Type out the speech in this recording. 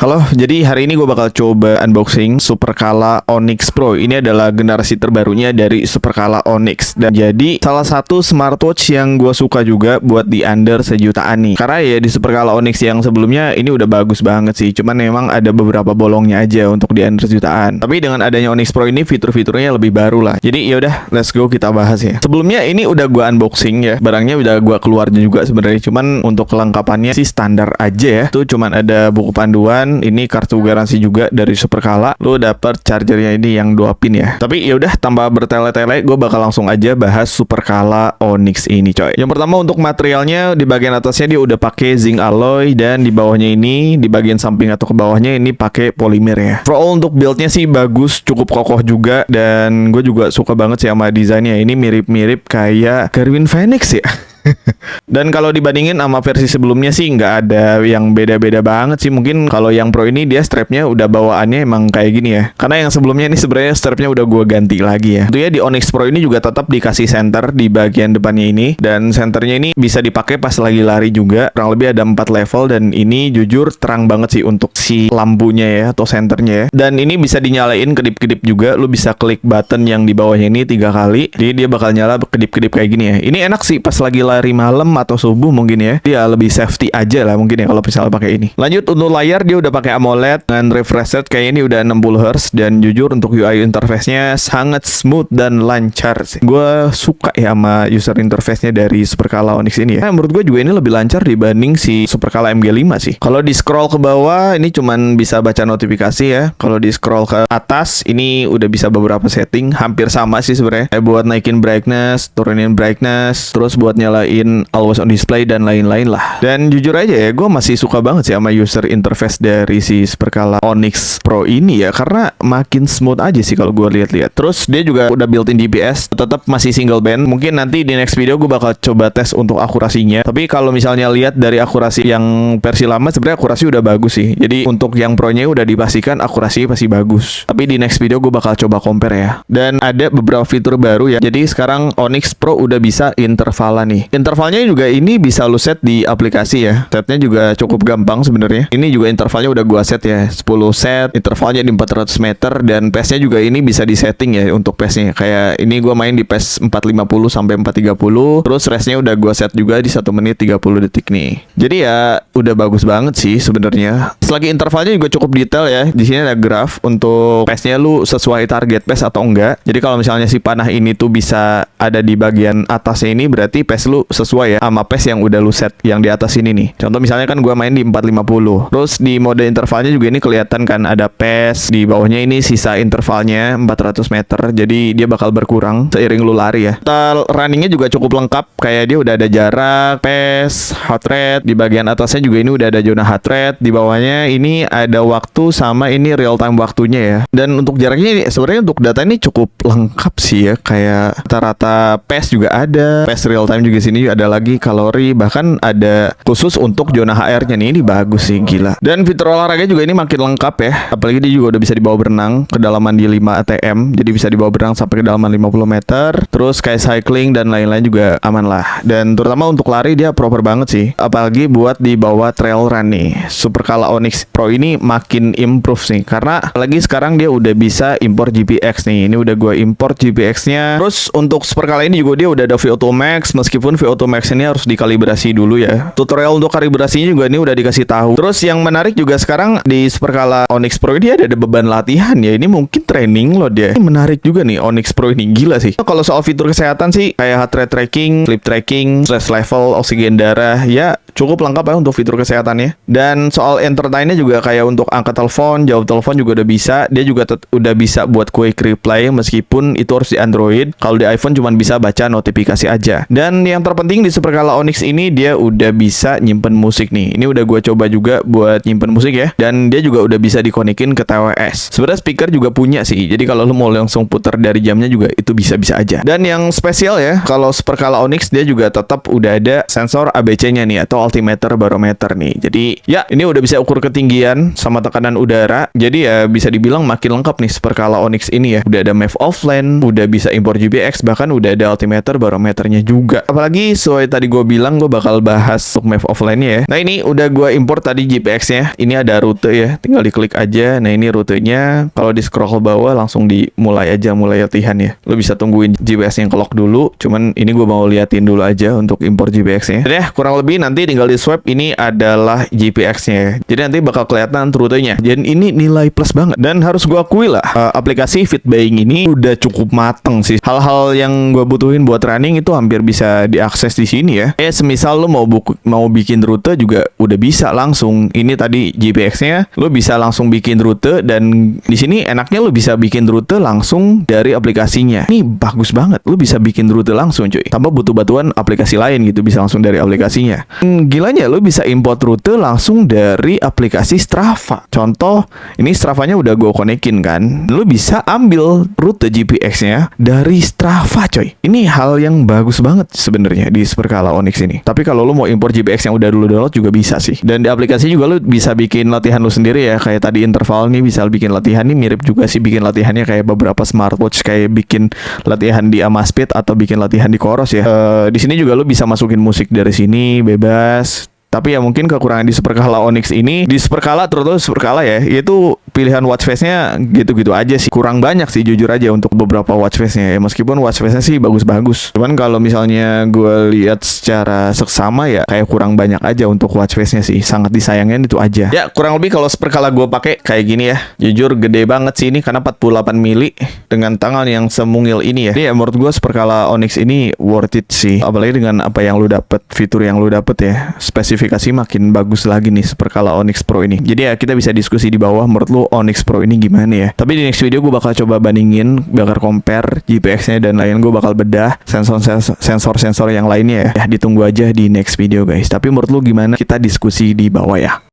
Halo, jadi hari ini gue bakal coba unboxing Supercala Onyx Pro. Ini adalah generasi terbarunya dari Supercala Onyx. Dan jadi salah satu smartwatch yang gue suka juga buat di under sejutaan nih. Karena ya di Supercala Onyx yang sebelumnya ini udah bagus banget sih. Cuman memang ada beberapa bolongnya aja untuk di under sejutaan. Tapi dengan adanya Onyx Pro ini fitur-fiturnya lebih baru lah. Jadi yaudah, let's go kita bahas ya. Sebelumnya ini udah gue unboxing ya. Barangnya udah gue keluarnya juga sebenarnya. Cuman untuk kelengkapannya sih standar aja ya. Tuh cuman ada buku panduan. Ini kartu garansi juga dari Supercala. Lo dapet chargernya ini yang 2 pin ya. Tapi ya udah, tanpa bertele-tele, gue bakal langsung aja bahas Supercala Onyx ini coy. Yang pertama untuk materialnya, di bagian atasnya dia udah pakai zinc alloy, dan di bawahnya ini, di bagian samping atau ke bawahnya ini pakai polimer ya. Overall untuk buildnya sih bagus, cukup kokoh juga, dan gue juga suka banget sih sama desainnya. Ini mirip-mirip kayak Garmin Fenix ya. Dan kalau dibandingin sama versi sebelumnya sih nggak ada yang beda-beda banget sih. Mungkin kalau yang Pro ini dia strapnya udah bawaannya emang kayak gini ya. Karena yang sebelumnya ini sebenarnya strapnya udah gue ganti lagi ya. Tentunya di Onyx Pro ini juga tetap dikasih center di bagian depannya ini. Dan centernya ini bisa dipakai pas lagi lari juga. Kurang lebih ada 4 level, dan ini jujur terang banget sih untuk si lampunya ya, atau centernya ya. Dan ini bisa dinyalain kedip-kedip juga. Lu bisa klik button yang di bawahnya ini 3 kali. Jadi dia bakal nyala kedip-kedip kayak gini ya. Ini enak sih pas lagi lari malam atau subuh mungkin ya. Dia lebih safety aja lah mungkin ya kalau misalnya pakai ini. Lanjut untuk layar, dia udah pakai AMOLED dengan refresh rate kayak ini udah 60 Hz, dan jujur untuk UI interface-nya sangat smooth dan lancar sih. Gue suka ya sama user interface-nya dari Supercala Onyx ini ya. Nah, menurut gue juga ini lebih lancar dibanding si Supercala MG5 sih. Kalau di scroll ke bawah ini cuman bisa baca notifikasi ya. Kalau di scroll ke atas ini udah bisa beberapa setting, hampir sama sih sebenarnya. Kayak buat naikin brightness, turunin brightness, terus buat nyalain always on display dan lain-lain lah. Dan jujur aja ya, gue masih suka banget sih sama user interface dari si Supercala Onyx Pro ini ya, karena makin smooth aja sih kalau gue lihat-lihat. Terus dia juga udah built-in GPS, tetap masih single band. Mungkin nanti di next video gue bakal coba tes untuk akurasinya. Tapi kalau misalnya lihat dari akurasi yang versi lama, sebenarnya akurasi udah bagus sih. Jadi untuk yang Pro-nya udah dipastikan akurasinya pasti bagus. Tapi di next video gue bakal coba compare ya. Dan ada beberapa fitur baru ya. Jadi sekarang Onyx Pro udah bisa intervalan nih. Intervalnya juga ini bisa lu set di aplikasi ya. Setnya juga cukup gampang sebenarnya. Ini juga intervalnya udah gua set ya, 10 set, intervalnya di 400 meter, dan pace-nya juga ini bisa di setting ya untuk pace-nya. Kayak ini gua main di pace 450 sampai 430. Terus rest-nya udah gua set juga di 1 menit 30 detik nih. Jadi ya udah bagus banget sih sebenarnya. Selagi intervalnya juga cukup detail ya. Di sini ada graph untuk pace-nya lu sesuai target pace atau enggak. Jadi kalau misalnya si panah ini tuh bisa ada di bagian atasnya ini, berarti pace lu sesuai ya sama pace yang udah lu set yang di atas ini nih. Contoh misalnya kan gua main di 450. Terus di mode intervalnya juga ini kelihatan kan ada pace, di bawahnya ini sisa intervalnya 400 meter. Jadi dia bakal berkurang seiring lu lari ya. Total runningnya juga cukup lengkap, kayak dia udah ada jarak, pace, heart rate. Di bagian atasnya juga ini udah ada zona heart rate. Di bawahnya ini ada waktu sama ini real time waktunya ya. Dan untuk jaraknya sebenarnya untuk data ini cukup lengkap sih ya. Kayak rata-rata pace juga ada, pace real time juga sini ada lagi, kalori, bahkan ada khusus untuk zona HR-nya nih. Ini bagus sih, gila. Dan fitur olahraga juga ini makin lengkap ya. Apalagi dia juga udah bisa dibawa berenang, kedalaman di 5 ATM. Jadi bisa dibawa berenang sampai kedalaman 50 meter. Terus kayak cycling dan lain-lain juga aman lah. Dan terutama untuk lari dia proper banget sih. Apalagi buat dibawa trail run nih. Supercala Onyx Pro ini makin improve sih. Karena apalagi sekarang dia udah bisa import GPX nih. Ini udah gue import GPX-nya. Terus untuk Supercala ini juga dia udah ada VO2 Max. Meskipun VO2 Max ini harus dikalibrasi dulu ya. Tutorial untuk kalibrasinya juga ini udah dikasih tahu. Terus yang menarik juga sekarang di Supercala Onyx Pro ini ada beban latihan ya. Ini mungkin training load ya. Ini menarik juga nih Onyx Pro ini, gila sih. Kalau soal fitur kesehatan sih kayak heart rate tracking, sleep tracking, stress level, oksigen darah, ya cukup lengkap ya untuk fitur kesehatannya. Dan soal entertainnya juga kayak untuk angkat telepon, jawab telepon juga udah bisa. Dia juga udah bisa buat quick reply, meskipun itu harus di Android. Kalau di iPhone cuma bisa baca notifikasi aja. Dan yang terpenting di Supercala Onyx ini dia udah bisa nyimpen musik nih. Ini udah gue coba juga buat nyimpen musik ya. Dan dia juga udah bisa dikonekin ke TWS. Sebenarnya speaker juga punya sih. Jadi kalau lu mau langsung putar dari jamnya juga itu bisa-bisa aja. Dan yang spesial ya, kalau Supercala Onyx dia juga tetap udah ada sensor ABC-nya nih, atau altimeter barometer nih. Jadi ya ini udah bisa ukur ketinggian sama tekanan udara. Jadi ya bisa dibilang makin lengkap nih Supercala Onyx ini ya. Udah ada map offline, udah bisa import GPX, bahkan udah ada altimeter barometernya juga. Apalagi lagi, sesuai tadi gue bilang, gue bakal bahas untuk map offline-nya ya. Nah ini udah gue import tadi GPX-nya. Ini ada rute ya, tinggal diklik aja. Nah ini rutenya, kalau di scroll ke bawah langsung dimulai aja, mulai latihan ya. Lo bisa tungguin GPX yang kelok dulu, cuman ini gue mau liatin dulu aja untuk import GPX-nya. Dan ya kurang lebih nanti tinggal di swipe, ini adalah GPX-nya. Jadi nanti bakal kelihatan rutenya. Dan ini nilai plus banget. Dan harus gue akui lah, aplikasi FitBuying ini udah cukup mateng sih. Hal-hal yang gue butuhin buat running itu hampir bisa diakses di sini ya. Semisal lo mau bikin rute juga udah bisa langsung. Ini tadi GPX-nya, lo bisa langsung bikin rute, dan di sini enaknya lo bisa bikin rute langsung dari aplikasinya. Ini bagus banget, lo bisa bikin rute langsung cuy, tanpa butuh bantuan aplikasi lain gitu, bisa langsung dari aplikasinya. Gilanya lo bisa import rute langsung dari aplikasi Strava. Contoh, ini Stravanya udah gue konekin kan, lo bisa ambil rute GPX-nya dari Strava coy. Ini hal yang bagus banget sebenarnya di Supercala Onyx ini. Tapi kalau lo mau import GPX yang udah dulu download juga bisa sih. Dan di aplikasi juga lo bisa bikin latihan lo sendiri ya. Kayak tadi interval nih bisa bikin latihan nih, mirip juga sih bikin latihannya kayak beberapa smartwatch, kayak bikin latihan di Amazfit atau bikin latihan di Coros ya. Di sini juga lo bisa masukin musik dari sini bebas. Tapi ya mungkin kekurangan di Supercala Onyx ini, di Supercala terutama Supercala ya, yaitu pilihan watch face-nya gitu-gitu aja sih. Kurang banyak sih jujur aja untuk beberapa watch face-nya ya. Meskipun watch face-nya sih bagus-bagus, cuman kalau misalnya gue lihat secara seksama ya kayak kurang banyak aja untuk watch face-nya sih. Sangat disayangkan itu aja. Ya kurang lebih kalau Supercala gue pakai kayak gini ya. Jujur gede banget sih ini karena 48 mili dengan tangan yang semungil ini ya. Jadi ya menurut gue Supercala Onyx ini worth it sih. Apalagi dengan apa yang lu dapet, fitur yang lu dapet ya. Spesifikasi makin bagus lagi nih Supercala Onyx Pro ini. Jadi ya kita bisa diskusi di bawah, menurut lu Onyx Pro ini gimana ya. Tapi di next video gue bakal coba bandingin, bakal compare GPX-nya dan lain, gue bakal bedah sensor-sensor yang lainnya ya. Ya ditunggu aja di next video guys. Tapi menurut lu gimana, kita diskusi di bawah ya.